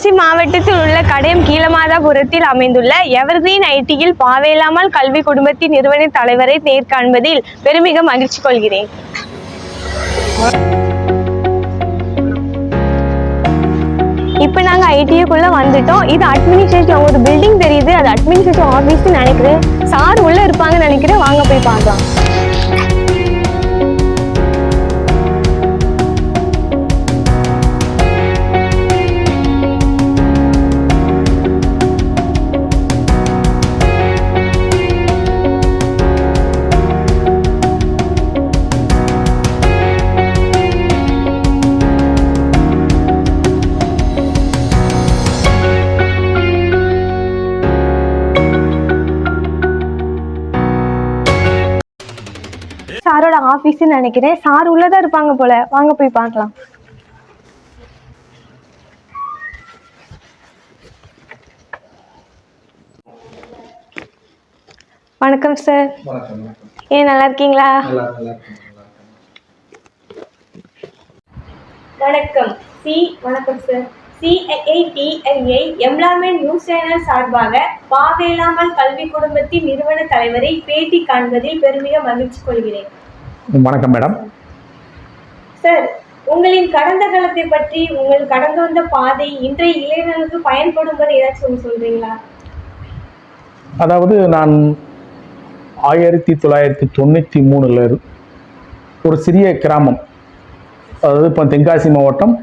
தென்காசி மாவட்டத்தில் உள்ள கடையம் கீழமாதாபுரத்தில் அமைந்துள்ள எவர்கிரீன் ஐடியில் பாவேலாமல் கல்வி குடும்பத்தின் நிறுவன தலைவரை நேர்காண்பதில் பெருமிக மகிழ்ச்சி கொள்கிறேன். இப்போ நாங்கள் ஐடிக்குள்ள வந்துட்டோம். இது அட்மினிஸ்ட்ரேட்டிவ் ஒரு பில்டிங் தெரியுது, அது அட்மினிஸ்ட்ரேட்டிவ் ஆஃபீஸ்ன்னு நினைக்கிறேன். சார் உள்ள இருப்பாங்கன்னு நினைக்கிறேன். வாங்க போய் பார்க்கலாம். சாரோட ஆபீஸ்ன்னு நினைக்கிறேன். சார் உள்ளதான் இருப்பாங்க போல. வாங்க போய் பார்க்கலாம். வணக்கம் சார். ஏன் நல்லா இருக்கீங்களா? வணக்கம். வணக்கம் sir. CIITII employment news channel சார்பாக பாவேலாமல் கல்வி குடும்பத்தின் நிறுவன தலைவரை பேட்டி காண்பதில் பெருமிக மகிழ்ச்சி கொள்கிறேன். வணக்கம் மேடம். சார், உங்களின் கடந்த காலத்தை பற்றி, உங்கள் கடந்து வந்த பாதை இன்றைய இளைஞர்களுக்கு பயன்படும்பது ஏதாச்சும் சொல்றீங்களா? அதாவது நான் 1993 ஒரு சிறிய கிராமம், அதாவது இப்போ தென்காசி மாவட்டம்,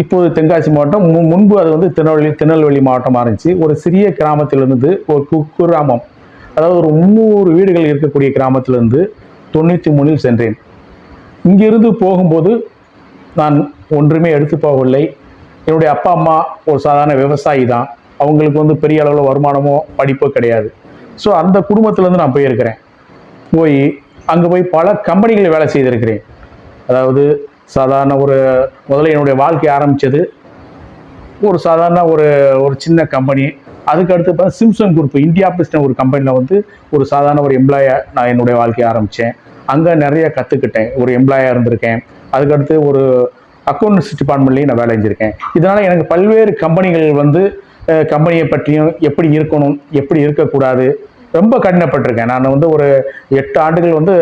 இப்போது தென்காசி மாவட்டம், முன்பு அது வந்து திருநெல்வேலி மாவட்டமாக இருந்துச்சு. ஒரு சிறிய கிராமத்திலிருந்து ஒரு குக்கிராமம், அதாவது ஒரு 300 வீடுகள் இருக்கக்கூடிய கிராமத்திலிருந்து 93 சென்றேன். இங்கிருந்து போகும்போது நான் ஒன்றுமே எடுத்து போகவில்லை. என்னுடைய அப்பா அம்மா ஒரு சாதாரண விவசாயி தான். அவங்களுக்கு வந்து பெரிய அளவில் வருமானமோ படிப்போ கிடையாது. ஸோ அந்த குடும்பத்திலேருந்து நான் போயிருக்கிறேன். அங்கே போய் பல கம்பெனிகளில் வேலை செய்திருக்கிறேன். அதாவது சாதாரண முதல்ல என்னுடைய வாழ்க்கை ஆரம்பித்தது ஒரு சாதாரண ஒரு சின்ன கம்பெனி. அதுக்கடுத்து இப்போ சிம்சன் குரூப் இந்தியா பிஸ்ன ஒரு கம்பெனியில் வந்து ஒரு சாதாரண ஒரு எம்ப்ளாயாக நான் என்னுடைய வாழ்க்கையை ஆரம்பித்தேன். அங்கே நிறைய கற்றுக்கிட்டேன். ஒரு எம்ப்ளாயாக இருந்திருக்கேன். அதுக்கடுத்து ஒரு அக்கௌண்ட்ஸ் டிபார்ட்மெண்ட்லேயும் நான் வேலை செஞ்சுருக்கேன். இதனால் எனக்கு பல்வேறு கம்பெனிகள் வந்து கம்பெனியை பற்றியும் எப்படி இருக்கணும், எப்படி இருக்கக்கூடாது ரொம்ப கடினப்பட்டிருக்கேன். நான் வந்து ஒரு 8 ஆண்டுகள் வந்து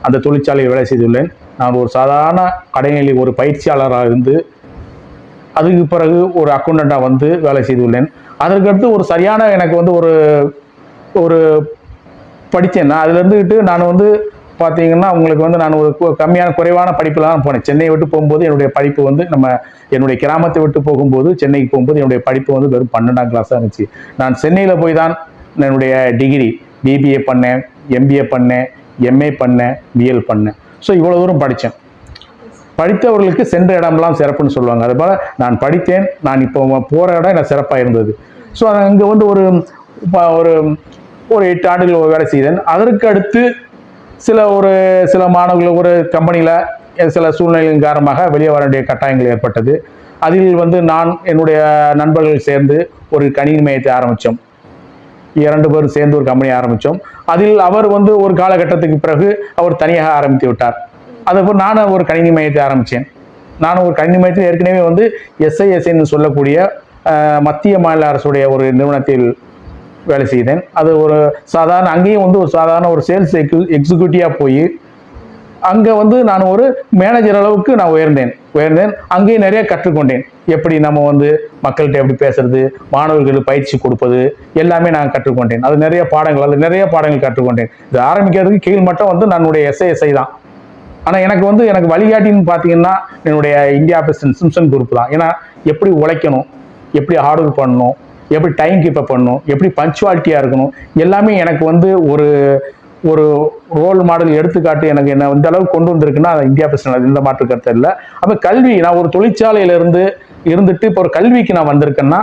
அந்த தொழிற்சாலையில் வேலை செய்துள்ளேன். நான் ஒரு சாதாரண கடைநிலையில் ஒரு பயிற்சியாளராக இருந்து அதுக்கு பிறகு ஒரு அக்கௌண்டண்ட்டாக வந்து வேலை செய்துள்ளேன். அதற்கடுத்து ஒரு சரியான எனக்கு வந்து ஒரு படித்தேன்னா அதில் இருந்துக்கிட்டு நான் வந்து பார்த்தீங்கன்னா உங்களுக்கு வந்து நான் ஒரு குறைவான படிப்பில் தான் போனேன். சென்னையை விட்டு போகும்போது என்னுடைய படிப்பு வந்து என்னுடைய கிராமத்தை விட்டு போகும்போது சென்னைக்கு போகும்போது என்னுடைய படிப்பு வந்து வெறும் 12ஆம் கிளாஸாக இருந்துச்சு. நான் சென்னையில் போய் தான் என்னுடைய டிகிரி BBA பண்ணேன், MBA பண்ணேன், MA பண்ணேன், BL பண்ணேன். ஸோ இவ்வளோ தூரம் படித்தேன். படித்தவர்களுக்கு சென்ற இடம்லாம் சிறப்புன்னு சொல்லுவாங்க. அதுபோல் நான் படித்தேன். நான் இப்போ போகிற இடம் எனக்கு சிறப்பாக இருந்தது. ஸோ அங்கே வந்து ஒரு 8 ஆண்டுகள் வேலை செய்தேன். அதற்கு அடுத்து சில மாணவர்கள் ஒரு கம்பெனியில் சில சூழ்நிலையின் காரணமாக வெளியே வர வேண்டிய கட்டாயங்கள் ஏற்பட்டது. அதில் வந்து நான் என்னுடைய நண்பர்கள் சேர்ந்து ஒரு கணினி மையத்தை ஆரம்பித்தோம். 2 பேரும் சேர்ந்து ஒரு கம்பெனி ஆரம்பித்தோம். அதில் அவர் வந்து ஒரு காலகட்டத்துக்கு பிறகு அவர் தனியாக ஆரம்பித்து விட்டார். அதுபோல் நானும் ஒரு கணினி மையத்தை ஆரம்பித்தேன். நானும் ஒரு கணினி மையத்தில் ஏற்கனவே வந்து SISன்னு சொல்லக்கூடிய மத்திய மாநில அரசுடைய ஒரு நிறுவனத்தில் வேலை செய்தேன். அது ஒரு சாதாரண அங்கேயும் வந்து ஒரு சாதாரண ஒரு சேல்ஸ் எக்ஸிக்யூட்டிவாக போய் அங்கே வந்து நான் ஒரு மேனேஜர் அளவுக்கு நான் உயர்ந்தேன். அங்கேயும் நிறைய கற்றுக்கொண்டேன். எப்படி நம்ம வந்து மக்கள்கிட்ட எப்படி பேசுறது, மாணவர்களுக்கு பயிற்சி கொடுப்பது எல்லாமே நான் கற்றுக்கொண்டேன். அது நிறைய பாடங்கள் கற்றுக்கொண்டேன். இது ஆரம்பிக்கிறதுக்கு கீழ் மட்டும் வந்து என்னுடைய SISI தான். ஆனால் எனக்கு வழிகாட்டின்னு பார்த்தீங்கன்னா என்னுடைய இந்தியா பிஸ்னஸ் சிம்சன் குரூப் தான். ஏன்னா எப்படி உழைக்கணும், எப்படி ஹார்ட் ஒர்க் பண்ணணும், எப்படி டைம் கீப்பப் பண்ணணும், எப்படி பஞ்சுவாலிட்டியாக இருக்கணும், எல்லாமே எனக்கு வந்து ஒரு ரோல் மாடல் எடுத்துக்காட்டு எனக்கு என்ன இந்த அளவுக்கு கொண்டு வந்திருக்குன்னா அது இந்தியா பிஸ்னஸ், இந்த மாற்று கருத்து இல்லை. அப்போ கல்வி, நான் ஒரு தொழிற்சாலையிலிருந்து இருந்துட்டு இப்போ ஒரு கல்விக்கு நான் வந்திருக்கேன்னா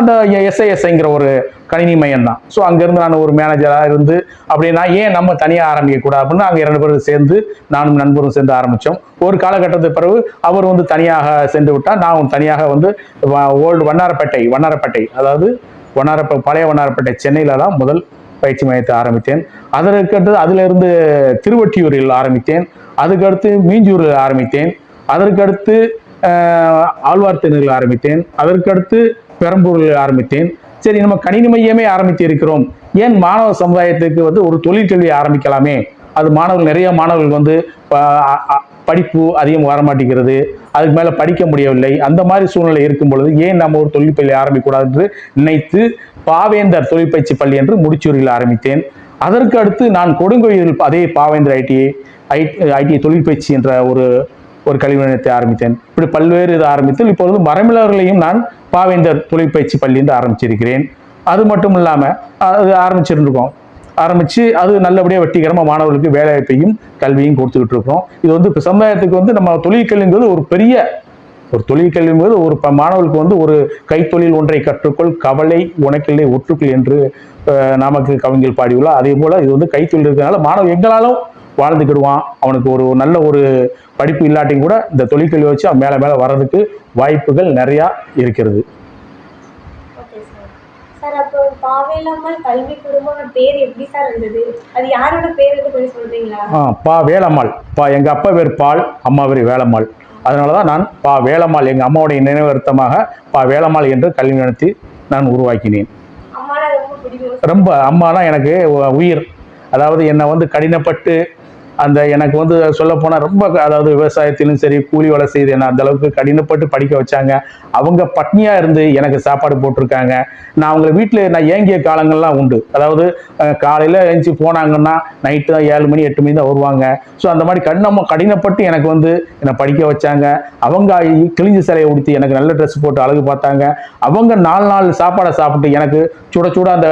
அந்த SISங்கிற ஒரு கணினி மையம் தான். ஸோ அங்கேருந்து நான் ஒரு மேனேஜராக இருந்து அப்படின்னா ஏன் நம்ம தனியாக ஆரம்பிக்கக்கூடாது அப்படின்னு அங்கே 2 பேரும் சேர்ந்து நானும் நண்பரும் சேர்ந்து ஆரம்பித்தோம். ஒரு காலகட்டத்துக்கு பிறகு அவர் வந்து தனியாக சென்று விட்டால் நான் தனியாக வந்து ஓல்டு வண்ணாரப்பேட்டை அதாவது பழைய வண்ணாரப்பேட்டை சென்னையில் தான் முதல் பயிற்சி மையத்தை ஆரம்பித்தேன். அதற்கடுத்து அதிலிருந்து திருவொற்றியூரில் ஆரம்பித்தேன். அதுக்கடுத்து மீஞ்சூரில் ஆரம்பித்தேன். அதற்கடுத்து ஆழ்வார்த்திணறில் ஆரம்பித்தேன். அதற்கடுத்து பெரம்பூரில் ஆரம்பித்தேன். சரி, நம்ம கணினி மையமே ஆரம்பித்து இருக்கிறோம், ஏன் மாணவ சமுதாயத்துக்கு வந்து ஒரு தொழிற்கல்வி ஆரம்பிக்கலாமே. அது மாணவர்கள், நிறைய மாணவர்கள் வந்து படிப்பு அதிகம் வரமாட்டேங்கிறது, அதுக்கு மேலே படிக்க முடியவில்லை. அந்த மாதிரி சூழ்நிலை இருக்கும் பொழுது ஏன் நம்ம ஒரு தொழிற்பள்ளி ஆரம்பிக்கக்கூடாது என்று நினைத்து பாவேந்தர் தொழிற்பயிற்சி பள்ளி என்று முடிச்சூரில் ஆரம்பித்தேன். அதற்கு அடுத்து நான் கொடுங்கோயிலில் அதே பாவேந்தர் ஐடி தொழிற்பயிற்சி என்ற ஒரு கல்வி நிலையத்தை ஆரம்பித்தேன். இப்படி பல்வேறு இதை ஆரம்பித்து இப்பொழுது மறைமலர்களையும் நான் பாவேந்தர் தொழிற்பயிற்சி பள்ளி என்று ஆரம்பிச்சிருக்கிறேன். அது மட்டும் இல்லாமல் அது ஆரம்பித்து அது நல்லபடியாக வெற்றிகரமாக மாணவர்களுக்கு வேலைவாய்ப்பையும் கல்வியும் கொடுத்துக்கிட்டு இருக்கிறோம். இது வந்து இப்போ சமுதாயத்துக்கு வந்து நம்ம தொழிற்கல்விங்கிறது ஒரு தொழிற்கல்விங்கிறது ஒரு மாணவர்களுக்கு வந்து ஒரு கைத்தொழில் ஒன்றை கற்றுக்கொள், கவலை உனக்கில்லை ஒற்றுக்கொள் என்று நமக்கு கவிஞர் பாடியுள்ளார். அதே போல் இது வந்து கைத்தொழில் இருக்கிறதுனால மாணவன் எங்களாலும் வாழ்ந்துக்கிடுவான். அவனுக்கு ஒரு நல்ல ஒரு படிப்பு இல்லாட்டியும் கூட இந்த தொழிற்கல்வி வச்சு அவன் மேலே மேலே வர்றதுக்கு வாய்ப்புகள் நிறையா இருக்கிறது. சார், அப்போ பாவேலம்மாள் கல்வி குடும்பம் பேர் எப்படி சார் இருந்தது? அது யாரோட பேர் கொஞ்சம் சொல்றீங்களா? பா வேலம்மாள். எங்க அப்பா பேர் பால், அம்மா பேர் வேலம்மாள். அதனாலதான் நான் பா வேலம்மாள், எங்க அம்மாவுடைய நினைவர்த்தமாக பா வேலம்மாள் என்று கல்வி நடத்தி நான் உருவாக்கினேன். ரொம்ப அம்மானா எனக்கு உயிர். அதாவது என்னை வந்து கடினப்பட்டு எனக்கு வந்து சொல்ல போனால் ரொம்ப, அதாவது விவசாயத்திலும் சரி கூலி வேலை செய்து என்ன அந்த அளவுக்கு கடினப்பட்டு படிக்க வச்சாங்க. அவங்க பட்னியாக இருந்து எனக்கு சாப்பாடு போட்டிருக்காங்க. நான் அவங்கள வீட்டில் நான் ஏங்கிய காலங்கள்லாம் உண்டு. அதாவது காலையில் எழுந்துச்சி போனாங்கன்னா நைட்டு தான் 7 மணி 8 மணி தான் வருவாங்க. ஸோ அந்த மாதிரி கடினப்பட்டு எனக்கு வந்து என்னை படிக்க வச்சாங்க. அவங்க கிழிஞ்சு சிலையை உடுத்தி எனக்கு நல்ல ட்ரெஸ் போட்டு அழகு பார்த்தாங்க. அவங்க 4 நாள் சாப்பாடை சாப்பிட்டு எனக்கு சுட சுட அந்த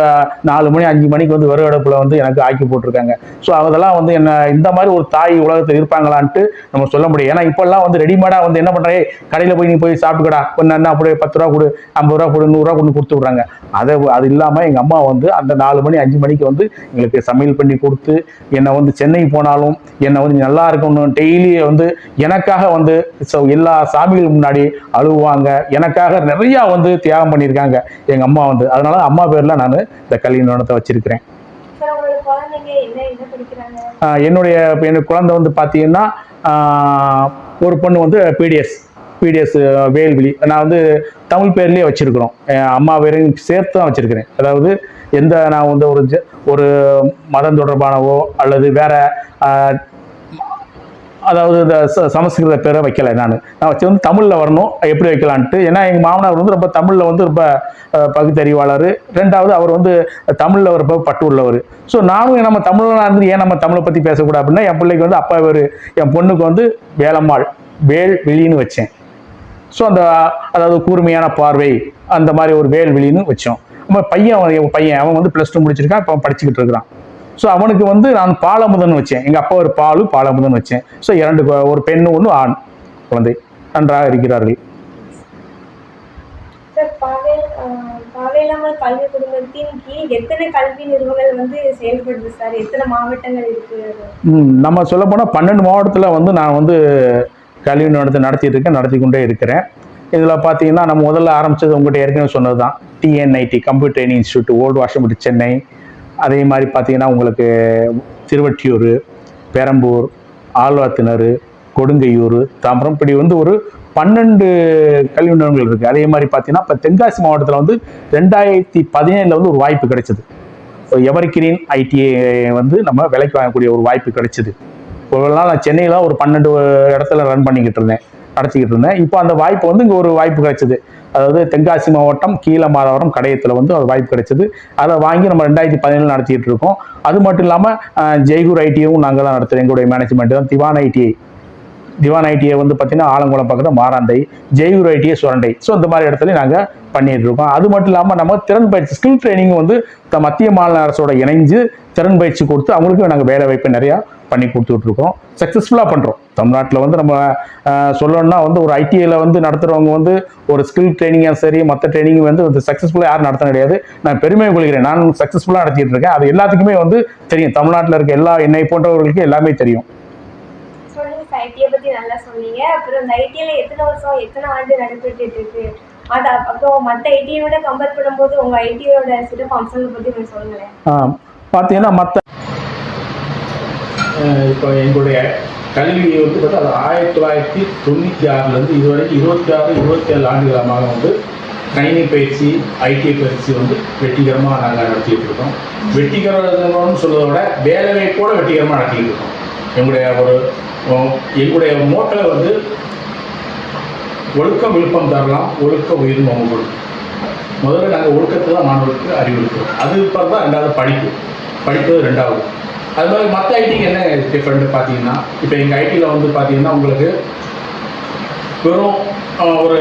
4 மணி 5 மணிக்கு வந்து வெறும் அடுப்பில் வந்து எனக்கு ஆக்கி போட்டிருக்காங்க. ஸோ அதெல்லாம் வந்து என்ன இந்த மாதிரி ஒரு தாய் உலகத்தில் இருப்பாங்களான்ட்டு நம்ம சொல்ல முடியும். ஏன்னா இப்பெல்லாம் வந்து ரெடிமேடா வந்து என்ன பண்றாங்க, கடையில் போய் நீ போய் சாப்பிட்டுக்கடா, கொஞ்சம் அப்படியே 10 ரூபா கொடு, 50 ரூபா கொடு, 100 ரூபா கொண்டு கொடுத்து விடுறாங்க. அது இல்லாம எங்க அம்மா வந்து அந்த 4 மணி 5 மணிக்கு வந்து எங்களுக்கு சமையல் பண்ணி கொடுத்து, என்னை வந்து சென்னை போனாலும் என்னை வந்து நல்லா இருக்கணும் டெய்லி வந்து எனக்காக வந்து எல்லா சாமிகள் முன்னாடி அழுவாங்க. எனக்காக நிறைய வந்து தியாகம் பண்ணியிருக்காங்க எங்க அம்மா வந்து. அதனால அம்மா பேர்ல நான் இந்த கல்வி நிறுவனத்தை வச்சிருக்கிறேன். என்னுடைய குழந்தை வந்து பார்த்தீங்கன்னா ஒரு பொண்ணு வந்து பிடிஎஸ் வேல்விழி. நான் வந்து தமிழ் பேர்லேயே வச்சிருக்கிறோம். அம்மா பேரையும் சேர்த்து தான் வச்சிருக்கிறேன். அதாவது நான் வந்து ஒரு மதம் தொடர்பானவோ அல்லது வேற அதாவது இந்த சமஸ்கிருத பேரை வைக்கலை. நான் வச்சு வந்து தமிழில் வரணும், எப்படி வைக்கலான்ட்டு. ஏன்னா எங்கள் மாமனார் வந்து ரொம்ப தமிழில் வந்து ரொம்ப பகுத்தறிவாளர். 2வது அவர் வந்து தமிழில் ஒரு பட்டு உள்ளவர். ஸோ நானும் நம்ம தமிழ்லாம் இருந்து ஏன் நம்ம தமிழை பற்றி பேசக்கூடாது அப்படின்னா என் பிள்ளைக்கு வந்து அப்பா பேர், என் பொண்ணுக்கு வந்து வேலம்மாள் வேல்விழின்னு வச்சேன். ஸோ அதாவது கூர்மையான பார்வை அந்த மாதிரி ஒரு வேல்விழின்னு வச்சோம். நம்ம பையன் அவன் வந்து +2 முடிச்சிருக்கான், இப்போ படிச்சுக்கிட்டு இருக்கிறான். ஸோ அவனுக்கு வந்து நான் பாலமுதன் வச்சேன். எங்கள் அப்பா ஒரு பாலமுதன் வச்சேன். ஸோ 2 ஒரு பெண்ணு 1 ஆண் குழந்தை நன்றாக இருக்கிறார்கள். பாவேலம்மாள் கல்வி குடும்பத்தின் கீழ் எத்தனை கல்வி நிறுவனங்கள் வந்து செயல்படுது சார்? எத்தனை மாவட்டங்கள் இருக்கு? நம்ம சொல்ல போனால் 12 மாவட்டத்தில் வந்து நான் வந்து கல்வி நிறுவனத்தை நடத்தி கொண்டே இருக்கிறேன். இதில் பார்த்தீங்கன்னா நம்ம முதல்ல ஆரம்பித்தது உங்கள்கிட்ட ஏற்கனவே சொன்னது தான், TNIT computer training institute, old Washermanpet Chennai. அதே மாதிரி பார்த்தீங்கன்னா உங்களுக்கு திருவொற்றியூர், பெரம்பூர், ஆழ்வார்த்திணறு, கொடுங்கையூர், தாம்பரம், இப்படி வந்து ஒரு 12 கல்வி நிறுவனங்கள் இருக்குது. அதே மாதிரி பார்த்தீங்கன்னா இப்போ தென்காசி மாவட்டத்தில் வந்து 2017 வந்து ஒரு வாய்ப்பு கிடைச்சது. எவர்கிரீன் ஐடிஐ வந்து நம்ம விலைக்கு வாங்கக்கூடிய ஒரு வாய்ப்பு கிடைச்சது. ஒரு நாள் நான் சென்னையில் ஒரு 12 இடத்துல நடத்திக்கிட்டு இருந்தேன். இப்போ அந்த வாய்ப்பு வந்து இங்கே ஒரு வாய்ப்பு கிடைச்சது. அதாவது தென்காசி மாவட்டம் கீழமாதவரம் கடையத்தில் வந்து ஒரு வாய்ப்பு கிடைச்சது. அதை வாங்கி நம்ம 2017 நடத்திட்டு இருக்கோம். அது மட்டும் இல்லாமல் ஜெய்கூர் ஐடிஐயும் நாங்கள் தான் நடத்துகிறோம். எங்களுடைய மேனேஜ்மெண்ட் தான் திவான் ஐடிஐ வந்து பார்த்தீங்கன்னா ஆலங்குளம் பக்கத்தில் மாராந்தை, ஜெய்கூர் ஐடிஐ சுரண்டை. ஸோ இந்த மாதிரி இடத்துல நாங்கள் பண்ணிட்டு இருக்கோம். அது மட்டும் இல்லாமல் நம்ம திறன் பயிற்சி ஸ்கில் ட்ரைனிங் வந்து மத்திய மாநில அரசோட இணைஞ்சு திறன் பயிற்சி கொடுத்து அவங்களுக்கு நாங்கள் வேலை வாய்ப்பு நிறையா பண்ணி கொடுத்துட்டு இருக்கோம். சக்ஸஸ்ஃபுல்லாக பண்ணுறோம். தமிழ்நாட்டில் வந்து நம்ம சொல்லணும்னா வந்து ஒரு ஐடிஐயில் வந்து நடத்துகிறவங்க வந்து ஒரு ஸ்கில் ட்ரைனிங்காக சரி மற்ற ட்ரைனிங் வந்து சக்ஸஸ்ஃபுல்லாக யாரும் நடத்த கிடையாது. நான் பெருமை கொள்கிறேன், நான் சக்ஸஸ்ஃபுல்லாக நடத்திட்டு இருக்கேன். அது எல்லாத்துக்குமே வந்து தெரியும். தமிழ்நாட்டில் இருக்க என்னை போன்றவர்களுக்கு எல்லாமே தெரியும். ஐடிஐ பற்றி நல்லா சொன்னீங்க. அப்புறம் இந்த ஐடிஐல எத்தனை வருஷம் எத்தனை ஆண்டு நடைபெற்று இருக்கு? அப்புறம் மற்ற ஐடிஐயோட கம்பேர் பண்ணும்போது உங்கள் ஐடிஐயோட சிறப்பு அம்சங்களை பற்றி கொஞ்சம் சொல்லுங்களேன். பார்த்தீங்கன்னா இப்போ எங்களுடைய கல்வியை வந்து பார்த்தா அது 1996 இதுவரைக்கும் 26-27 ஆண்டுகாலமாக வந்து கணினி பயிற்சி, ஐடி பயிற்சி வந்து வெற்றிகரமாக நாங்கள் நடத்திட்டு இருக்கோம். வெற்றிகரம்னு சொல்வதை விட வேலைவாய்ப்போட வெற்றிகரமாக நடத்திட்டு இருக்கோம். எங்களுடைய மோட்டோ வந்து ஒழுக்கம் விழுப்பம் தரலாம், ஒழுக்க உயிர் நம்ம முதல்ல நாங்கள் ஒழுக்கத்தில் தான் மாணவர்களுக்கு அறிவுறுத்துறோம். அது பிறகு தான் ரெண்டாவது படிப்பு ரெண்டாவது. அது மாதிரி மற்ற ஐடிக்கு என்ன டிஃப்ரெண்ட் பார்த்தீங்கன்னா, இப்போ எங்கள் ஐடியில் வந்து பார்த்தீங்கன்னா உங்களுக்கு வெறும் ஒரு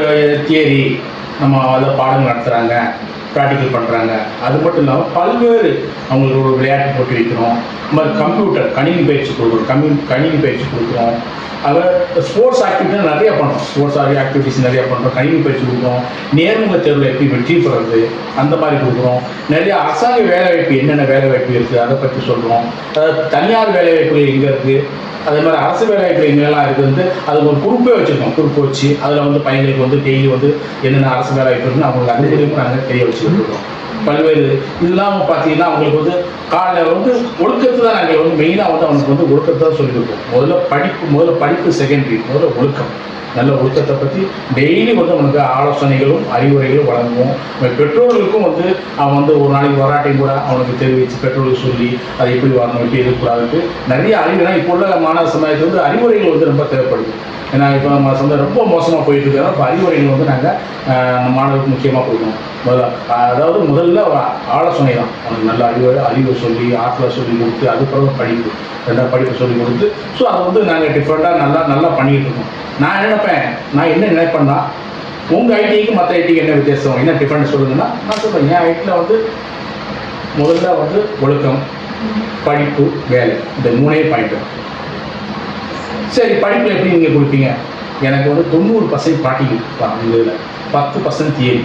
தியரி நம்ம அதை பாடம் நடத்துகிறாங்க, ப்ராக்டிக்கல் பண்ணுறாங்க. அது மட்டும் இல்லாமல் பல்வேறு அவங்களுக்கு ஒரு விளையாட்டு போட்டி வைக்கிறோம். இந்த மாதிரி கம்ப்யூட்டர் கணினி பயிற்சி கொடுக்குறோம். அதை ஸ்போர்ட்ஸ் ஆக்டிவிட்டி நிறையா பண்ணுறோம். ஸ்போர்ட்ஸ் ஆக்டிவிட்டிஸ் நிறையா பண்ணுறோம். கணினி பயிற்சி கொடுக்குறோம். நேர்முக தேர்வில் எப்படி வெற்றி பெறுறது அந்த மாதிரி கொடுக்குறோம். நிறையா அரசாங்க வேலைவாய்ப்பு என்னென்ன வேலைவாய்ப்பு இருக்குது அதை பற்றி சொல்கிறோம். தனியார் வேலைவாய்ப்புகள் எங்கே இருக்குது, அதே மாதிரி அரசு வேலைவாய்ப்பு எங்கெல்லாம் இருக்குது அது ஒரு குரூப்பே வச்சுருக்கோம். குரூப் வச்சு அதில் வந்து பையன்களுக்கு வந்து டெய்லி வந்து என்னென்ன அரசு வேலைவாய்ப்பு இருக்குன்னு அவங்களுக்கு அனுமதியும் நாங்கள் தெரிய வச்சுக்கிட்டு இருக்கோம். பல்வேறு இதெல்லாம் பார்த்தீங்கன்னா அவங்களுக்கு வந்து காலையில் வந்து ஒழுக்கத்தை தான் நாங்கள் வந்து மெயினாக வந்து அவனுக்கு வந்து ஒழுக்கத்தை தான் சொல்லிக் கொடுப்போம். முதல்ல படிப்பு செகண்டரி, முதல்ல ஒழுக்கம். நல்ல ஒழுக்கத்தை பற்றி டெய்லி வந்து அவனுக்கு ஆலோசனைகளும் அறிவுரைகளும் வழங்குவோம். பெற்றோர்களுக்கும் வந்து அவன் வந்து ஒரு நாளைக்கு வராட்டையும் கூட அவனுக்கு தெரிவித்து பெற்றோர்களுக்கு சொல்லி அதை எப்படி வரணும், எப்படி இருக்கக்கூடாதுக்கு நிறைய அறிவுரை. இப்போ உள்ள மாணவ சமுதாயத்துக்கு வந்து அறிவுரைகள் வந்து ரொம்ப தேவைப்படுது. ஏன்னா இப்போ நம்ம சமுதாயம் ரொம்ப மோசமாக போயிட்டு இருக்கிறோம். இப்போ அறிவுரைகள் வந்து நாங்கள் மாணவர்களுக்கு முக்கியமாக கொடுக்கணும். முதல்ல ஆலோசனை தான். அவனுக்கு நல்ல அறிவை சொல்லி ஆற்றலை சொல்லி கொடுத்து அதுக்கப்புறம் படிப்பு சொல்லி கொடுத்து ஸோ அதை வந்து நாங்கள் டிஃப்ரெண்ட்டாக நல்லா பண்ணிகிட்டு இருக்கோம். நான் என்ன நினைப்பேன்னா உங்கள் ஐடிக்கு மற்ற ஐடிக்கு என்ன வித்தியாசம், என்ன டிஃப்ரெண்ட் சொல்லுங்கன்னா நான் சொல்கிறேன். என் ஐடியில் வந்து முதல்ல வந்து ஒழுக்கம், படிப்பு, வேலை, இந்த 3 பாயிண்ட்டு. சரி, படிப்பில் எப்படி நீங்கள் கொடுப்பீங்க? எனக்கு வந்து 90% ப்ராக்டிக்கல், இதில் 10% தியரி.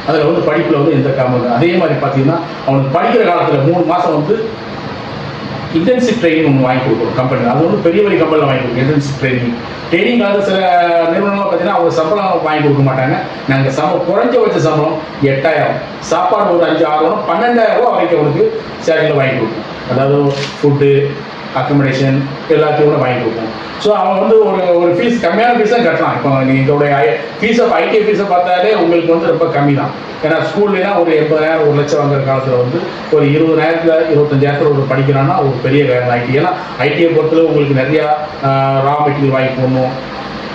அதில் வந்து படிப்பில் வந்து எந்த காரணம். அதே மாதிரி பார்த்தீங்கன்னா அவனுக்கு படிக்கிற காலத்தில் 3 மாதம் வந்து இன்டென்சிவ் ட்ரைனிங் ஒன்று வாங்கி கொடுக்குறோம் கம்பெனி. அது வந்து பெரிய கம்பெனியில் வாங்கி கொடுக்குறோம் இன்டென்சிவ் ட்ரைனிங். காலத்தில் சில நிறுவனங்கள் பார்த்தீங்கன்னா அவங்க சம்பளம் வாங்கி கொடுக்க மாட்டாங்க. நாங்கள் குறைஞ்சபட்ச சம்பளம் 8000, சாப்பாடு ஒரு 5-6 12,000 வரைக்கும் அவனுக்கு சேலரியில் வாங்கி கொடுப்போம். அதாவது ஃபுட்டு, அக்கமடேஷன் எல்லாத்தையும் கூட வாங்கி கொடுப்போம். ஸோ அவன் வந்து ஒரு ஃபீஸ் கம்மியான ஃபீஸ் தான் கட்டலாம். இப்போ எங்களுடைய ஐடி ஃபீஸை பார்த்தாலே உங்களுக்கு வந்து ரொம்ப கம்மி தான். ஏன்னா ஸ்கூல்லாம் ஒரு 80,000 1 லட்சம் வாங்குற காலத்தில் வந்து ஒரு 20,000 25,000 ஒரு படிக்கிறான்னா ஒரு பெரிய ஐடி. ஏன்னா ஐடியை பொறுத்தவரை உங்களுக்கு நிறையா ரா மெட்டீரியல் வாங்கி போடணும்,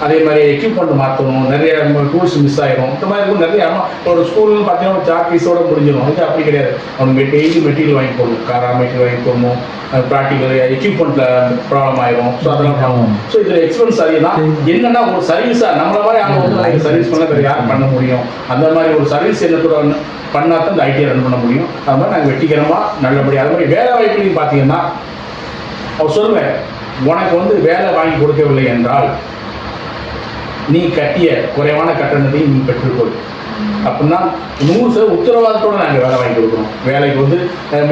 அதே மாதிரி எக்யூப்மெண்ட் மாற்றணும், நிறைய டூல்ஸ் மிஸ் ஆகிடும். இந்த மாதிரி இருக்கும் நிறைய. ஒரு ஸ்கூல்னு பார்த்தீங்கன்னா சார்ட் ஃபீஸோடு முடிஞ்சிடும். இது அப்படி கிடையாது. அவங்க டெய்லி மெட்டீரியல் வாங்கி போடணும், காரா மெட்டீரியல் வாங்கி போடணும், ப்ராக்டிக்கல் எக்யூப்மெண்ட்டில் ப்ராப்ளம் ஆயிரும். ஸோ அதெல்லாம் ப்ராப்ளம். ஸோ இதில் எக்ஸ்பென்ஸ் அதிகம். என்னென்னா ஒரு சர்வீஸாக நம்மள மாதிரி அவங்க வந்து சர்வீஸ் பண்ண வேறு யாரும் பண்ண முடியும். அந்த மாதிரி ஒரு சர்வீஸ் என்னத்தோட பண்ணால் தான் இந்த ஐடியை ரன் பண்ண முடியும். அது மாதிரி நாங்கள் வெற்றிகரமாக நல்லபடியாக. அது மாதிரி வேலை வாய்ப்புலையும் பார்த்தீங்கன்னா அவர் சொல்லுவேன், உனக்கு வந்து வேலை வாங்கி கொடுக்கவில்லை என்றால் நீ கட்டிய குறைவான கட்டணத்தையும் நீ பெற்றுக்கொள் அப்படின்னா 100% உத்தரவாதத்தோடு நாங்கள் வேலை வாங்கி கொடுக்குறோம். வேலைக்கு வந்து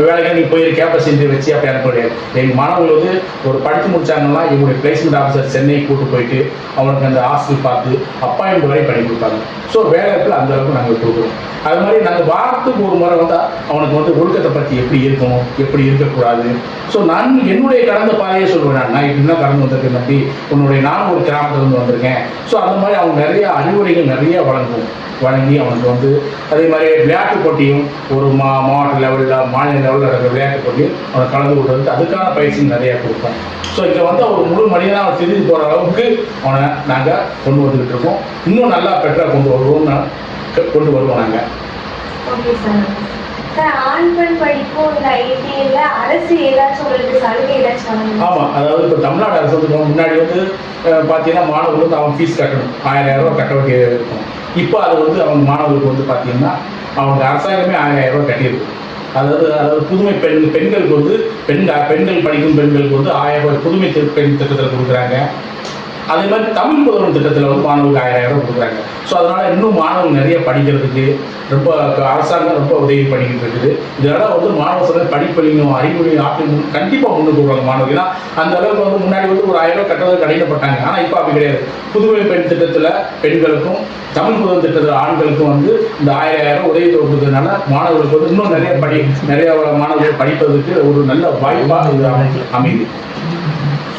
வேலைக்கு நீ போய் கேப்பசிட்டி வச்சு அப்போ எனக்கு கிடையாது. எங்கள் மாணவர்கள் வந்து ஒரு படித்து முடிச்சாங்கன்னா எங்களுடைய பிளேஸ்மெண்ட் ஆஃபீஸர் சென்னை கூட்டு போயிட்டு அவனுக்கு அந்த ஹாஸ்டல் பார்த்து அப்பாயின்மெண்ட் வரை பண்ணி கொடுப்பாங்க. ஸோ வேலைக்கு அந்த அளவுக்கு நாங்கள் கொடுக்குறோம். அது மாதிரி நாங்கள் வாரத்துக்கு ஒரு முறை வந்தால் அவனுக்கு வந்து ஒழுக்கத்தை பற்றி எப்படி இருக்கணும், எப்படி இருக்கக்கூடாது. ஸோ நான் என்னுடைய கடந்த பாதையே சொல்லுவேன். நான் இப்படி தான் கடந்து வந்திருக்கேன் தம்பி, நானும் ஒரு கிராமத்துலேருந்து வந்திருக்கேன். ஸோ அந்த மாதிரி அவங்க நிறைய அறிவுரைகள் நிறைய வழங்கி அவனுக்கு வந்து அதே மாதிரி விளையாட்டு போட்டியும் ஒரு மாவட்ட லெவலில் மாநில லெவலில் நடக்கிற விளையாட்டு போட்டியும் அவனை கலந்து கொடுத்து அதுக்கான பயிற்சி நிறையா கொடுப்போம். ஸோ இங்கே வந்து ஒரு முழு மனிதனாக அவன் திரும்பி போகிற அளவுக்கு அவனை நாங்கள் கொண்டு வந்துக்கிட்டு இருக்கோம். இன்னும் நல்லா பெட்டராக கொண்டு வருவோம் நாங்கள். Okay sir. சார், ஆண் பெண் படிப்பும் இந்த ஐடியில் அரசு ஏதாச்சும் உங்களுக்கு சலுகை ஏதாச்சும்? ஆமாம். அதாவது இப்போ தமிழ்நாடு அரசு வந்து முன்னாடி வந்து பார்த்தீங்கன்னா மாணவர்களுக்கு வந்து அவன் ஃபீஸ் கட்டணும், 1000 ரூபா கட்ட வேண்டியது இருக்கும். இப்போ அது வந்து அவங்க மாணவர்களுக்கு வந்து பார்த்தீங்கன்னா அவங்க அரசாங்கமே 1000 ரூபா கட்டியிருக்கு. அதாவது புதுமை பெண்களுக்கு வந்து பெண்கள் படிக்கும் பெண்களுக்கு வந்து 1000 ரூபாய் புதுமை பெண் திட்டத்தில் கொடுக்குறாங்க. அதே மாதிரி தமிழ் புதல்வன் திட்டத்தில் வந்து மாணவர்களுக்கு 1000 ரூபாய் கொடுக்குறாங்க. ஸோ அதனால் இன்னும் மாணவர்கள் நிறைய படிக்கிறதுக்கு ரொம்ப அரசாங்கம் ரொம்ப உதவி பண்ணிக்கிட்டு இருக்குது. இதனால் வந்து மாணவர்கள் படிப்பையும் அறிவுரையும் ஆற்றலும் கண்டிப்பாக முன்னுக்கு வருவாங்க மாணவர்கள். ஏன்னா அந்த அளவுக்கு வந்து முன்னாடி வந்து ஒரு 1000 ரூபாய் கட்டுறது கடினப்பட்டாங்க. ஆனால் இப்போ அப்படி கிடையாது. புதுமை பெண் திட்டத்தில் பெண்களுக்கும் தமிழ் புதல் திட்டத்தில் ஆண்களுக்கும் வந்து இந்த 1000 உதவி கொடுத்ததுனால மாணவர்களுக்கு வந்து இன்னும் நிறைய மாணவர்கள் படிப்பதற்கு ஒரு நல்ல வாய்ப்பாக இது அமையுது.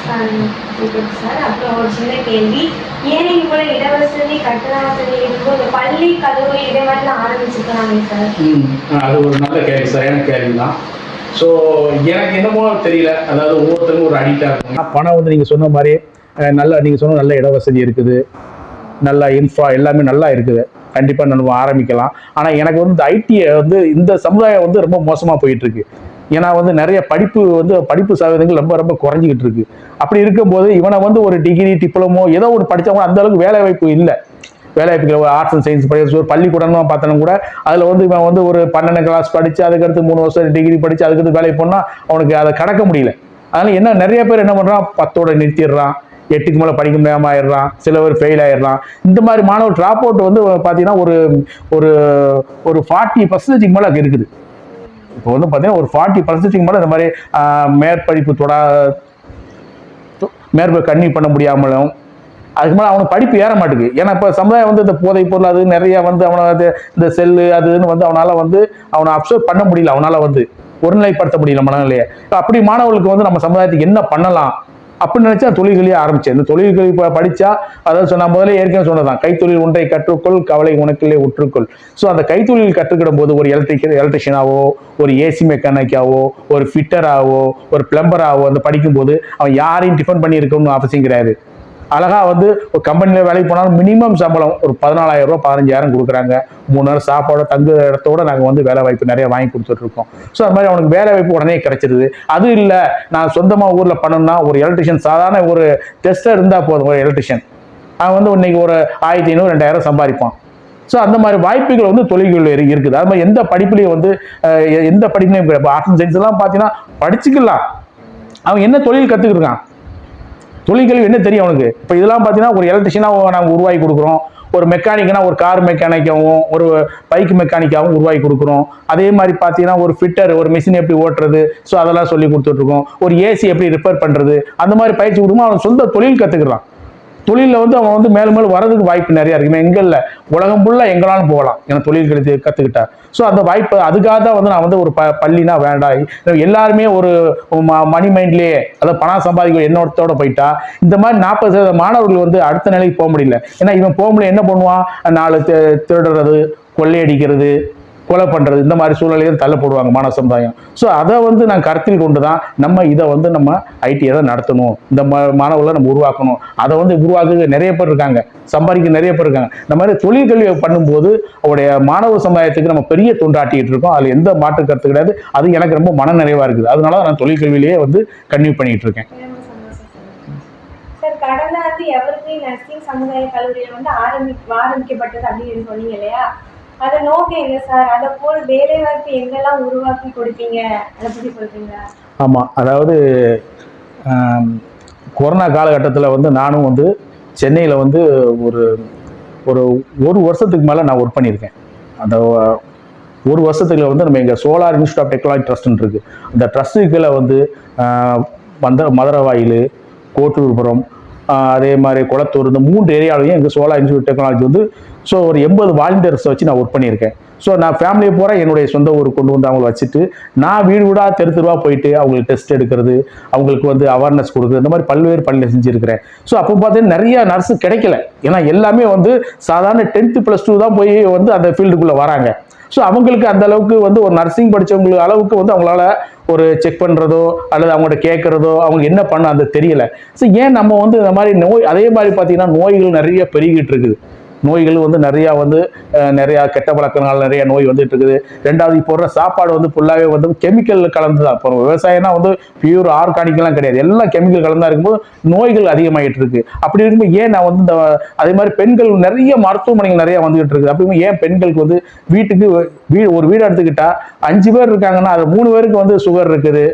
சார் அப்புறம் ஒரு சின்ன கேள்வி, ஏன் இவ்வளோ இடவசதி கட்டண வசதி இருக்கும் இந்த பள்ளி கதவு இதே மாதிரிலாம் ஆரம்பிச்சுக்கலாமே சார்? அது ஒரு நல்ல கேள்வி, சரியான கேள்வி தான். ஸோ எனக்கு என்னமோ தெரியல, அதாவது ஒவ்வொருத்தரும் ஒரு அடிக்டாக இருக்கும். பணம் வந்து நீங்கள் சொன்ன மாதிரி நீங்கள் சொன்ன நல்ல இடவசதி இருக்குது, நல்ல இன்ஃப்ரா எல்லாமே நல்லா இருக்குது, கண்டிப்பாக நம்ம ஆரம்பிக்கலாம். ஆனால் எனக்கு வந்து இந்த ஐடியை வந்து இந்த சமுதாயம் வந்து ரொம்ப மோசமாக போயிட்டுருக்கு. ஏன்னா வந்து நிறைய படிப்பு சதவீதங்கள் ரொம்ப ரொம்ப குறைஞ்சிக்கிட்டு இருக்கு. அப்படி இருக்கும்போது இவனை வந்து ஒரு டிகிரி டிப்ளமோ ஏதோ ஒரு படித்தவங்க அந்த அளவுக்கு வேலை வாய்ப்பு இல்லை. வேலைவாய்ப்புகள் ஒரு ஆர்ட்ஸ் அண்ட் சயின்ஸ் படிச்சு ஒரு பள்ளிக்கூடம்னு பார்த்தோன்னா கூட அதில் வந்து இவன் வந்து ஒரு 12 கிளாஸ் படித்து அதுக்கடுத்து 3 வருஷம் டிகிரி படித்து அதுக்கடுத்து வேலைக்கு போனால் அவனுக்கு அதை கடக்க முடியல. அதனால் என்ன நிறைய பேர் என்ன பண்ணுறான், 10ஓட நிறுத்திடுறான், 8க்கு மேலே படிக்க முடியாமல் ஆயிடுறான், சில பேர் ஃபெயில் ஆயிடுறான். இந்த மாதிரி மாணவர் ட்ராப் அவுட் வந்து பார்த்தீங்கன்னா ஒரு ஒரு ஒரு 40% மேலே இருக்குது. இப்போ வந்து பார்த்தீங்கன்னா ஒரு 40% மேலே இந்த மாதிரி மேற்படிப்பு கன்னியூ பண்ண முடியாமலும் அதுக்கு மேலே அவனுக்கு படிப்பு ஏற மாட்டேங்குது. ஏன்னா இப்போ சமுதாயம் வந்து இந்த போதைப் பொருள் அது நிறைய வந்து அவனை இந்த செல்லு அதுன்னு வந்து அவனை அப்சர்வ் பண்ண முடியல, அவனால் வந்து ஒருநிலைப்படுத்த முடியல மனநிலையை. அப்படி மாணவர்களுக்கு வந்து நம்ம சமுதாயத்துக்கு என்ன பண்ணலாம் அப்படின்னு நினைச்சா தொழில்களையே ஆரம்பிச்சேன். இந்த தொழில்கள் படிச்சா, அதாவது நான் முதல்ல ஏற்கனவே சொன்னதான், கைத்தொழில் ஒன்றை கற்றுக்கொள் கவலை உனக்குள்ளே உற்றுக்கொள். ஸோ அந்த கைத்தொழில் கற்றுக்கிடும் போது ஒரு எலக்ட்ரிஷியனாவோ, ஒரு ஏசி மெக்கானிக்காவோ, ஒரு ஃபிட்டராகவோ, ஒரு பிளம்பராகவோ அந்த படிக்கும்போது அவன் யாரையும் டிஃபன் பண்ணி இருக்கணும்னு அவசியம் கிடையாது. அழகா வந்து ஒரு கம்பெனியில் வேலைக்கு போனாலும் மினிமம் சம்பளம் ஒரு 14,000 ரூபா 15,000 கொடுக்குறாங்க. 3 நாள் சாப்பாடு தங்கு இடத்தோட நாங்கள் வந்து வேலை வாய்ப்பு நிறைய வாங்கி கொடுத்துட்டு இருக்கோம். ஸோ அது மாதிரி அவனுக்கு வேலை வாய்ப்பு உடனே கிடைச்சிருது. அது இல்லை நான் சொந்தமாக ஊரில் பண்ணணும்னா ஒரு எலக்ட்ரிஷியன் சாதாரண ஒரு டெஸ்டர் இருந்தால் போதும், ஒரு எலக்ட்ரிஷியன் அவன் வந்து இன்னைக்கு ஒரு 1,500 2,000 சம்பாதிப்பான். ஸோ அந்த மாதிரி வாய்ப்புகள் வந்து தொழில்கள் இருக்குது. அது மாதிரி எந்த படிப்புலையும் வந்து எந்த படிப்புலையும் இப்போ ஆர்ட்ஸ் அண்ட் சயின்ஸ் எல்லாம் பார்த்தீங்கன்னா படிச்சுக்கலாம், அவன் என்ன தொழில் கற்றுக்கிருக்கான், தொழில்கள் என்ன தெரியும் அவனுக்கு. இப்போ இதெல்லாம் பார்த்தீங்கன்னா ஒரு எலக்ட்ரிஷியனாக நாங்கள் உருவாக்கி கொடுக்குறோம், ஒரு மெக்கானிக்னா ஒரு கார் மெக்கானிக்காகவும் ஒரு பைக் மெக்கானிக்காகவும் உருவாக்கி கொடுக்குறோம். அதே மாதிரி பார்த்தீங்கன்னா ஒரு ஃபிட்டர் ஒரு மிஷின் எப்படி ஓட்டுறது, ஸோ அதெல்லாம் சொல்லி கொடுத்துட்ருக்கோம். ஒரு ஏசி எப்படி ரிப்பேர் பண்ணுறது, அந்த மாதிரி பயிற்சி கொடுக்கும்போது அவன் சொந்த தொழில் கற்றுக்கிறான். தொழிலில் வந்து அவன் வந்து மேலும் மேலும் வரதுக்கு வாய்ப்பு நிறையா இருக்குது. எங்கல்ல உலகம் ஃபுல்லாக எங்களாலும் போகலாம் ஏன்னா தொழில் கற்றுக்கிட்டா. ஸோ அந்த வாய்ப்பு அதுக்காக தான் வந்து நான் வந்து ஒரு பள்ளினா வேண்டாம், எல்லாருமே ஒரு மணி மைண்ட்லேயே அதாவது பணம் சம்பாதிக்க எண்ணத்தோட போயிட்டா இந்த மாதிரி 40% மாணவர்கள் வந்து அடுத்த நிலைக்கு போக முடியல. ஏன்னா இவன் போக முடியல, என்ன பண்ணுவான், 4 திருடுறது, கொள்ளையடிக்கிறது, கொலை பண்ணுறது, இந்த மாதிரி சூழ்நிலையில் தள்ளப்படுவாங்க மாணவ சமுதாயம். ஸோ அதை வந்து நான் கருத்தில் கொண்டு தான் நம்ம இதை வந்து நம்ம ஐடியை தான் நடத்தணும், இந்த மாணவர்களை நம்ம உருவாக்கணும். அதை வந்து உருவாக்க நிறைய பேர் இருக்காங்க, சம்பாதிக்க நிறைய பேர் இருக்காங்க. இந்த மாதிரி தொழில் கல்வியை பண்ணும்போது அவருடைய மாணவ சமுதாயத்துக்கு நம்ம பெரிய தொண்டாட்டிட்டு இருக்கோம். அதில் எந்த மாற்று கருத்து கிடையாது. அது எனக்கு ரொம்ப மன நிறைவாக இருக்குது. அதனால நான் தொழில் கல்வியிலேயே வந்து கன்டினியூ பண்ணிட்டு இருக்கேன். சார் கடந்த ஆண்டு எவர்கிரீன் நர்சிங் சமுதாய கல்லூரியில் வந்து ஆரம்பிக்கப்பட்டது அப்படின்னு சொன்னீங்க இல்லையா, அதை நோக்கம் என்ன சார், அதை போல் வேலை வாய்ப்பு எங்கெல்லாம் உருவாக்கி கொடுப்பீங்க, அதை பற்றி சொல்றீங்களா? ஆமாம், அதாவது கொரோனா காலகட்டத்தில் வந்து நானும் வந்து சென்னையில் வந்து ஒரு வருஷத்துக்கு மேலே நான் ஒர்க் பண்ணியிருக்கேன். அந்த ஒரு வருஷத்துக்கு வந்து நம்ம எங்கள் சோலார் இன்ஸ்டியூட் ஆஃப் டெக்னாலஜி ட்ரஸ்ட்னு இருக்குது. அந்த ட்ரஸ்ட்டுக்களை வந்து மதுரவாயில், கோட்டூர்புரம், அதே மாதிரி குளத்தூர், இந்த 3 ஏரியாவிலையும் எங்கள் சோலார் இன்ஸ்டியூட் டெக்னாலஜி வந்து ஸோ ஒரு 80 வாலண்டியர்ஸை வச்சு நான் ஒர்க் பண்ணியிருக்கேன். ஸோ நான் ஃபேமிலியை பூரா என்னுடைய சொந்த ஊருக்கு கொண்டு வந்து அவங்களை வச்சுட்டு நான் வீடு வீடாக தெருவா போயிட்டு அவங்களுக்கு டெஸ்ட் எடுக்கிறது, அவங்களுக்கு வந்து அவேர்னஸ் கொடுக்குறது, இந்த மாதிரி பல்வேறு பணிகளை செஞ்சுருக்கிறேன். ஸோ அப்போ பார்த்தீங்கன்னா நிறைய நர்ஸு கிடைக்கல. ஏன்னா எல்லாமே வந்து சாதாரண 10th +2 தான் போய் வந்து அந்த ஃபீல்டுக்குள்ளே வராங்க. ஸோ அவங்களுக்கு அந்த அளவுக்கு வந்து ஒரு நர்சிங் படித்தவங்களுக்கு அளவுக்கு வந்து அவங்களால ஒரு செக் பண்ணுறதோ அல்லது அவங்கள்ட்ட கேட்குறதோ அவங்க என்ன பண்ண அந்த தெரியல. ஸோ ஏன் நம்ம வந்து இந்த மாதிரி அதே மாதிரி பார்த்தீங்கன்னா நோய்கள் நிறைய பெருகிட்டு இருக்குது. நோய்கள் வந்து நிறையா கெட்ட பழக்கங்கள் நிறைய நோய் வந்துட்டு இருக்குது. ரெண்டாவது இப்போ போடுற சாப்பாடு வந்து ஃபுல்லாகவே வந்து கெமிக்கல் கலந்து தான். இப்போ விவசாயம்னா வந்து பியூர் ஆர்கானிக்லாம் கிடையாது, எல்லாம் கெமிக்கல் கலந்தா இருக்கும்போது நோய்கள் அதிகமாகிட்டு இருக்கு. அப்படி இருக்கும்போது ஏன் நான் வந்து அதே மாதிரி பெண்கள் நிறைய மருத்துவமனைகள் நிறைய வந்துகிட்டு இருக்குது. அப்படி ஏன் பெண்களுக்கு வந்து ஒரு வீடு எடுத்துக்கிட்டா 5 பேர் இருக்காங்கன்னா அது 3 பேருக்கு வந்து சுகர் இருக்குது,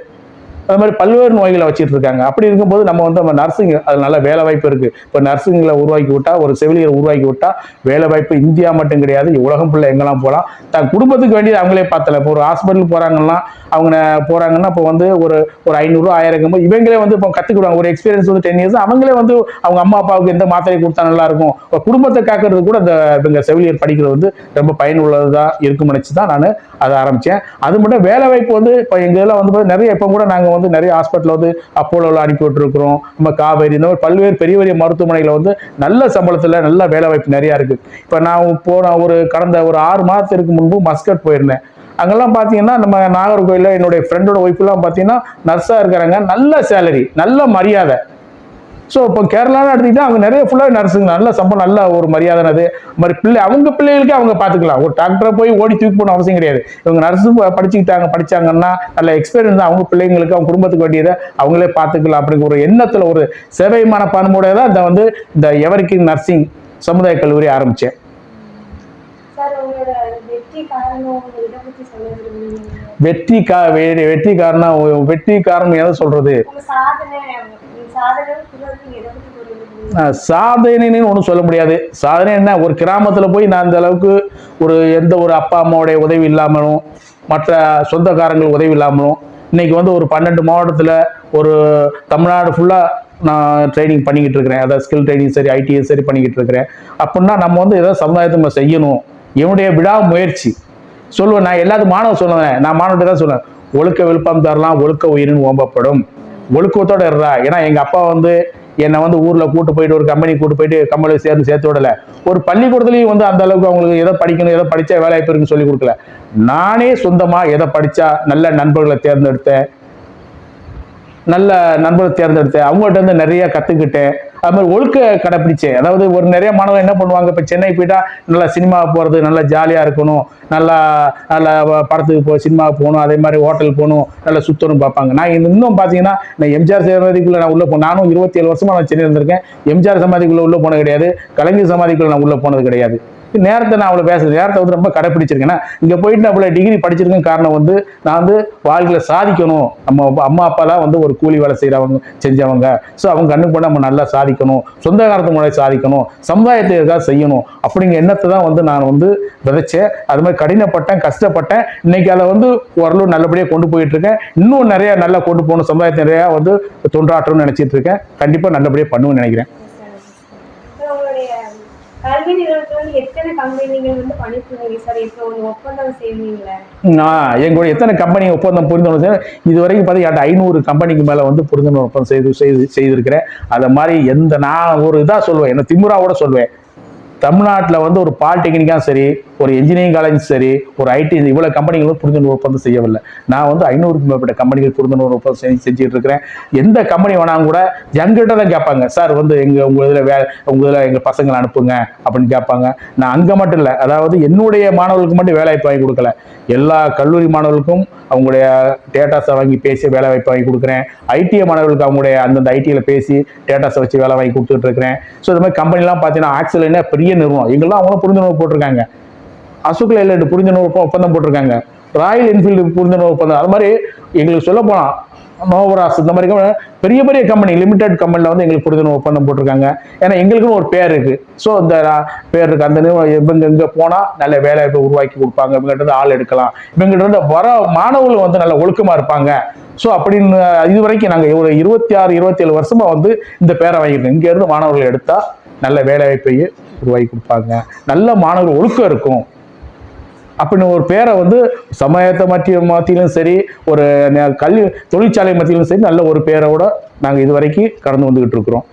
அது மாதிரி பல்வேறு நோய்களை வச்சுட்டு இருக்காங்க. அப்படி இருக்கும்போது நம்ம நர்சிங் அது நல்ல வேலை வாய்ப்பு இருக்கு. இப்போ நர்சிங்களை உருவாக்கி விட்டா, ஒரு செவிலியரை உருவாக்கி விட்டா வேலை வாய்ப்பு இந்தியா மட்டும் கிடையாது, உலகம் ஃபுல்லாக எங்கெல்லாம் போகலாம். தன் குடும்பத்துக்கு வேண்டியது அவங்களே பார்த்தல. இப்போ ஒரு ஹாஸ்பிட்டல் போறாங்கன்னா இப்போ வந்து ஒரு 500 1000 இவங்களே வந்து இப்போ கற்றுக்கிடுவாங்க. ஒரு எக்ஸ்பீரியன்ஸ் வந்து 10 இயர்ஸ் அவங்களே வந்து அவங்க அம்மா அப்பாவுக்கு எந்த மாத்திரை கொடுத்தா நல்லா இருக்கும், குடும்பத்தை காக்கிறது கூட இந்த செவிலியர் படிக்கிறது வந்து ரொம்ப பயனுள்ளதாக இருக்கும் நினைச்சு தான் நான் அதை ஆரம்பித்தேன். அது மட்டும் வேலை வாய்ப்பு வந்து இப்போ எங்கள் இதெல்லாம் வந்து நிறைய இப்போ கூட நாங்கள் வந்து நிறைய ஹாஸ்பிட்டலில் வந்து அப்போலோவில் அனுப்பி விட்டுருக்குறோம், நம்ம காவேரி, இந்த மாதிரி பல்வேறு பெரிய பெரிய மருத்துவமனைகளில் வந்து நல்ல சம்பளத்தில் நல்ல வேலை வாய்ப்பு நிறையா இருக்குது. இப்போ நான் கடந்த ஒரு 6 மாதத்திற்கு முன்பு மஸ்கட் போயிருந்தேன். அங்கெல்லாம் பார்த்தீங்கன்னா நம்ம நாகர்கோயிலில் என்னுடைய ஃப்ரெண்டோட ஒய்ஃபெல்லாம் பார்த்தீங்கன்னா நர்ஸாக இருக்கிறாங்க, நல்ல சேலரி, நல்ல மரியாதை. ஸோ இப்போ கேரளான்னு எடுத்துக்கிட்டா அவங்க நிறைய ஃபுல்லாக நர்ஸுங்க, நல்ல சம்பளம், நல்ல ஒரு மரியாதைனது மாதிரி அவங்க பிள்ளைகளுக்கு அவங்க பார்த்துக்கலாம். ஒரு டாக்டரை போய் ஓடி தூக்கி போகணும் அவசியம் கிடையாது. இவங்க நர்ஸு படிச்சாங்கன்னா நல்ல எக்ஸ்பீரியன்ஸ் தான், அவங்க பிள்ளைங்களுக்கு அவங்க குடும்பத்துக்கு வேண்டியதை அவங்களே பார்த்துக்கலாம் அப்படிங்கிற ஒரு எண்ணத்தில் ஒரு சேவை மனப்பான்மையோட தான் இந்த எவர்கிரீன் நர்சிங் சமுதாய கல்லூரி ஆரம்பித்தேன். வெற்றி காரணம் எதை சொல்றது, சாதனைன்னு ஒன்றும் சொல்ல முடியாது. சாதனை என்ன, ஒரு கிராமத்தில் போய் நான் இந்த அளவுக்கு எந்த ஒரு அப்பா அம்மாவுடைய உதவி இல்லாமலும் மற்ற சொந்தக்காரங்கள் உதவி இல்லாமலும் இன்னைக்கு வந்து ஒரு 12 மாவட்டத்தில் ஒரு தமிழ்நாடு ஃபுல்லாக நான் ட்ரைனிங் பண்ணிக்கிட்டு இருக்கிறேன். அதாவது ஸ்கில் ட்ரைனிங் சரி, ஐடிஎஸ் சரி பண்ணிக்கிட்டு இருக்கிறேன். அப்படின்னா நம்ம வந்து ஏதாவது சமுதாயத்தை நம்ம செய்யணும், என்னுடைய விடாமுயற்சி சொல்லுவேன். நான் எல்லாத்துக்கும் மாணவர் சொல்லுவேன், நான் மாணவர்கிட்ட தான் சொல்லுவேன், ஒழுக்க விழுப்பம் தரலாம், ஒழுக்க உயிரின் ஓம்பப்படும், ஒழுக்கத்தோட இருறா. ஏன்னா எங்க அப்பா வந்து என்னை வந்து ஊர்ல கூட்டு போயிட்டு ஒரு கம்பெனி கூட்டு போயிட்டு கம்பெனியில் சேர்த்து விடல. ஒரு பள்ளிக்கூடத்துலையும் வந்து அந்த அளவுக்கு அவங்களுக்கு எதை படிக்கணும், எதை படிச்சா வேலை வாய்ப்பு இருக்குன்னு சொல்லி கொடுக்கல. நானே சொந்தமா எதை படிச்சா நல்ல நண்பர்களை தேர்ந்தெடுத்தேன், அவங்கள்ட்ட இருந்து நிறைய கத்துக்கிட்டேன். அது மாதிரி ஒழுக்க கடைப்பிடிச்சேன். அதாவது ஒரு நிறைய மாணவர்கள் என்ன பண்ணுவாங்க, இப்போ சென்னை போயிட்டா நல்லா சினிமா போகிறது, நல்லா ஜாலியாக இருக்கணும், நல்லா படத்துக்கு சினிமாவுக்கு போகணும், அதே மாதிரி ஹோட்டலுக்கு போகணும், நல்லா சுற்றணும் பார்ப்பாங்க. நான் இன்னும் பார்த்தீங்கன்னா நான் எம்ஜிஆர் சமாதிக்குள்ளே நான் உள்ளே போனேன். நானும் 27 வருஷமா நான் சென்னையில் இருந்திருக்கேன். எம்ஜிஆர் சமாதிக்குள்ளே உள்ளே போனது கிடையாது, கலைஞர் சமாதிக்குள்ளே நான் உள்ளே போனது கிடையாது. நேரத்தை நான் அவ்வளோ பேசுறேன், நேரத்தை வந்து ரொம்ப கடைப்பிடிச்சிருக்கேன். இங்கே போயிட்டு நான் அவ்வளோ டிகிரி படிச்சிருக்கேன். காரணம் வந்து நான் வந்து வாழ்க்கையில் சாதிக்கணும். நம்ம அம்மா அப்பாலாம் வந்து ஒரு கூலி வேலை செஞ்சவங்க. ஸோ அவங்க கண்ணு போட நம்ம நல்லா சாதிக்கணும், சொந்த காலத்து முறை சாதிக்கணும், சமுதாயத்தை செய்யணும் அப்படிங்கிற எண்ணத்தை தான் வந்து நான் வந்து விதைச்சேன். அது மாதிரி கடினப்பட்டேன், கஷ்டப்பட்டேன். இன்னைக்கு அதை வந்து ஓரளவு நல்லபடியாக கொண்டு போயிட்டு இருக்கேன். இன்னும் நிறைய நல்லா கொண்டு போகணும், சமுதாயத்தை நிறையா வந்து தொண்டாற்றணும்னு நினைச்சிட்டு இருக்கேன். கண்டிப்பாக நல்லபடியாக பண்ணுவேன்னு நினைக்கிறேன். கல்வி நிறுவனத்துல வந்து எத்தனை கம்பெனிகள் வந்து பணிபுரியுங்க சார்? இப்போ ஒரு ஒப்பந்தம் செய்வீங்களா? எங்களுடைய எத்தனை கம்பெனி ஒப்பந்தம் புரிந்துணர்வு இது வரைக்கும் பார்த்தீங்கன்னா 500 கம்பெனிக்கு மேலே வந்து புரிந்துணர்வு ஒப்பந்தம் செய்திருக்கிறேன். அதை மாதிரி நான் ஒரு இதாக சொல்லுவேன், என்ன திமுறாவோட சொல்லுவேன், தமிழ்நாட்டில் வந்து ஒரு பாலிடெக்னிக்காக சரி, ஒரு இன்ஜினியரிங் காலேஜ் சரி, ஒரு ஐடி, இவ்வளோ கம்பெனிகளும் புரிந்துணர்வு ஒப்பந்தம் செய்யவில்லை. நான் வந்து 500க்கும் மேற்பட்ட கம்பெனிகள் புரிந்துணர்வு ஒப்பந்தம் செஞ்சுட்டு இருக்கிறேன். எந்த கம்பெனி வேணாலும் கூட எங்கிட்ட தான் கேட்பாங்க, சார் வந்து உங்கள் இதில் எங்கள் பசங்களை அனுப்புங்க அப்படின்னு கேட்பாங்க. நான் அங்கே மட்டும் இல்லை, அதாவது என்னுடைய மாணவர்களுக்கு மட்டும் வேலை வாய்ப்பு வாங்கி கொடுக்கல, எல்லா கல்லூரி மாணவர்களுக்கும் அவங்களுடைய டேட்டாஸை வாங்கி பேசி வேலை வாய்ப்பு வாங்கி கொடுக்குறேன். ஐடிஐ மாணவர்களுக்கு அவங்களுடைய அந்தந்த ஐடியில் பேசி டேட்டாஸை வச்சு வேலை வாங்கி கொடுத்துட்டு இருக்கிறேன். ஸோ இது மாதிரி கம்பெனிலாம் பார்த்தீங்கன்னா ஆக்சுவல் பெரிய நிறுவனம், எங்கெல்லாம் அவங்களும் புரிந்துணர்வு போட்டிருக்காங்க. அசோக் லைலண்ட் புரிந்துணர்வு ஒப்பந்தம் போட்டிருக்காங்க, ராயல் என்ஃபீல்டு புரிந்துணர்வு ஒப்பந்தம். அது மாதிரி எங்களுக்கு சொல்ல போனால் நோவராஸ், இந்த மாதிரி பெரிய பெரிய கம்பெனி, லிமிடெட் கம்பெனியில் வந்து எங்களுக்கு புரிந்துணர்வு ஒப்பந்தம் போட்டிருக்காங்க. ஏன்னா எங்களுக்குன்னு ஒரு பேர் இருக்குது. ஸோ இந்த பேர் இருக்குது, அந்த இவங்க இங்கே போனால் நல்ல வேலைவாய்ப்பை உருவாக்கி கொடுப்பாங்க, இவங்ககிட்ட இருந்து ஆள் எடுக்கலாம், இவங்ககிட்ட இருந்து வர மாணவர்கள் வந்து நல்ல ஒழுக்கமாக இருப்பாங்க. ஸோ அப்படின்னு இது வரைக்கும் நாங்கள் ஒரு 26, 27 வருஷமாக வந்து இந்த பேரை வாங்கியிருக்கோம். இங்கேருந்து மாணவர்கள் எடுத்தால் நல்ல வேலைவாய்ப்பையே உருவாக்கி கொடுப்பாங்க, நல்ல மாணவர்கள் ஒழுக்கம் இருக்கும் அப்படின்னு ஒரு பேரை வந்து சமயத்தை மத்தியிலும் சரி, ஒரு கல்வி தொழிற்சாலை மத்தியிலும் சரி, நல்ல ஒரு பேரோட நாங்கள் இது வரைக்கும் கடந்து வந்துகிட்டு இருக்கிறோம்.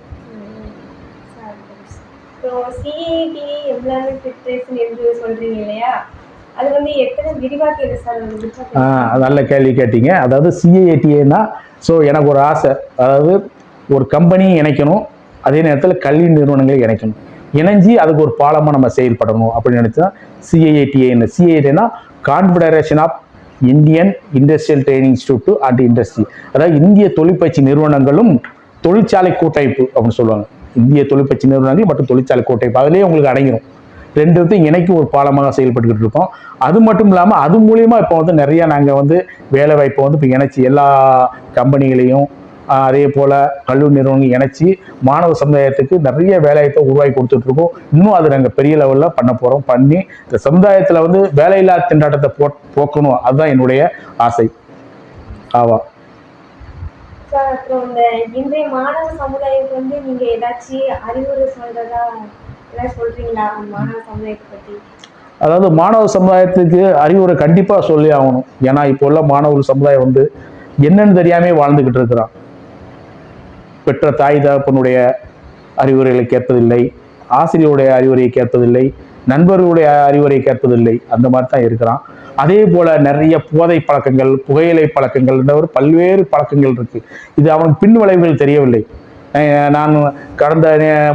நல்ல கேள்வி கேட்டீங்க. அதாவது CIATA, ஸோ எனக்கு ஒரு ஆசை, அதாவது ஒரு கம்பெனி இணைக்கணும், அதே நேரத்தில் கல்வி நிறுவனங்களை இணைக்கணும், இணைஞ்சி அதுக்கு ஒரு பாலமாக நம்ம செயல்படணும் அப்படின்னு நினைச்சா CIATA. CIATA confederation of Indian industrial training institute and industry. அதாவது இந்திய தொழிற்பயிற்சி நிறுவனங்களும் தொழிற்சாலை கூட்டமைப்பு அப்படின்னு சொல்லுவாங்க. இந்திய தொழிற்பயிற்சி நிறுவனங்கள் மற்றும் தொழிற்சாலை கூட்டமைப்பு, அதிலேயே உங்களுக்கு அடங்கிடும். ரெண்டுத்தையும் இணைக்கும் ஒரு பாலமாக செயல்பட்டுக்கிட்டு இருக்கோம். அது மட்டும் இல்லாமல் அது மூலியமா இப்போ வந்து நிறைய நாங்கள் வந்து வேலை வாய்ப்பை வந்து இப்போ இணைச்சி எல்லா கம்பெனிகளையும் அதே போல் கல்லூரி நிறுவனங்கள் இணைச்சி மாணவ சமுதாயத்துக்கு நிறைய வேலைவாய்ப்பை உருவாக்கி கொடுத்துட்ருக்கோம். இன்னும் அது நாங்கள் பெரிய லெவலில் பண்ண போகிறோம். பண்ணி இந்த சமுதாயத்தில் வந்து வேலையில்லா திண்டாட்டத்தை போக்கணும், அதுதான் என்னுடைய ஆசை. ஆவா அப்புறம் இந்த இன்றைய மாணவ சமுதாயத்துக்கு வந்து நீங்க ஏதாச்சும் அறிவுரை சொல்றதா சொல்றீங்களா மாணவ சமுதாயத்தை பற்றி? அதாவது மாணவ சமுதாயத்துக்கு அறிவுரை கண்டிப்பாக சொல்லி ஆகணும். ஏன்னா இப்போ உள்ள மாணவர் சமுதாயம் வந்து என்னன்னு தெரியாமே வாழ்ந்துகிட்டு இருக்கிறான். பெற்ற தாய் தகப்பனுடைய அறிவுரைகளை கேட்பதில்லை, ஆசிரியருடைய அறிவுரையை கேட்பதில்லை, நண்பர்களுடைய அறிவுரை கேட்பதில்லை. அந்த மாதிரி தான் இருக்கிறான். அதே போல நிறைய போதை பழக்கங்கள், புகையிலை பழக்கங்கள், பல்வேறு பழக்கங்கள் இருக்கு. இது அவனுக்கு பின் விளைவுகள் தெரியவில்லை. நான் கடந்த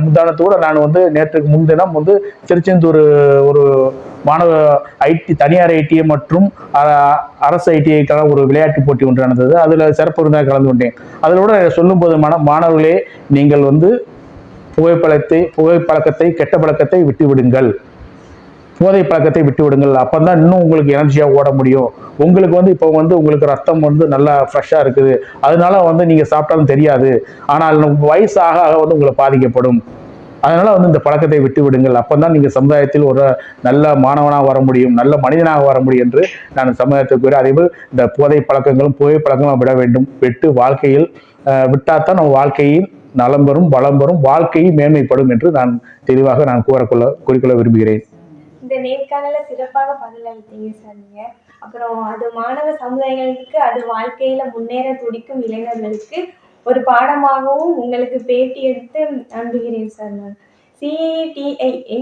முந்தானத்தோடு நான் நேற்றுக்கு முன்தினம் திருச்செந்தூர் ஒரு மாணவ தனியார் ஐடிஐ மற்றும் அரசு ஐடிஐக்கான ஒரு விளையாட்டு போட்டி ஒன்று நடந்தது. அதில் சிறப்பு விருந்தாக கலந்து கொண்டேன். அதிலோட சொல்லும்போது மாணவர்களே, நீங்கள் புகைப்பழக்கத்தை கெட்ட பழக்கத்தை விட்டு விடுங்கள், போதை பழக்கத்தை விட்டு விடுங்கள். அப்பதான் இன்னும் உங்களுக்கு எனர்ஜியா ஓட முடியும். உங்களுக்கு இப்போ உங்களுக்கு ரத்தம் நல்லா ஃப்ரெஷ்ஷா இருக்குது. அதனால நீங்க சாப்பிட்டாலும் தெரியாது. ஆனால் வயசு ஆக ஆக உங்களை பாதிக்கப்படும். அதனால இந்த பழக்கத்தை விட்டு விடுங்கள். அப்பதான் நீங்க சமுதாயத்தில் ஒரு நல்ல மாணவனாக வர முடியும், நல்ல மனிதனாக வர முடியும் என்று நான் சமுதாயத்துக்கு அதேபோல் இந்த போதை பழக்கங்களும் புகை பழக்கங்களும் விட வேண்டும். விட்டு வாழ்க்கையில் விட்டாத்தான் நம்ம வாழ்க்கையில் நலம் பெறும், பலம் பெறும், வாழ்க்கையும் மேன்மைப்படும் என்று நான் தெளிவாக நான் கூறிக்கொள்ள விரும்புகிறேன். இந்த நேர்காணல சிறப்பாக பதில் அளித்தீங்க சார் நீங்க. அப்புறம் அது மாணவ சமுதாயங்களுக்கு, அது வாழ்க்கையில முன்னேற துடிக்கும் இளைஞர்களுக்கு ஒரு பாடமாகவும் உங்களுக்கு பேட்டி எடுத்து அனுப்புகிறேன் சார். நான் CATII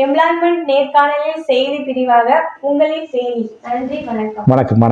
எம்ப்ளாய்மெண்ட் நேர்காணலில் செய்தி பிரிவாக உங்களின் பேணி. நன்றி, வணக்கம். வணக்கம்.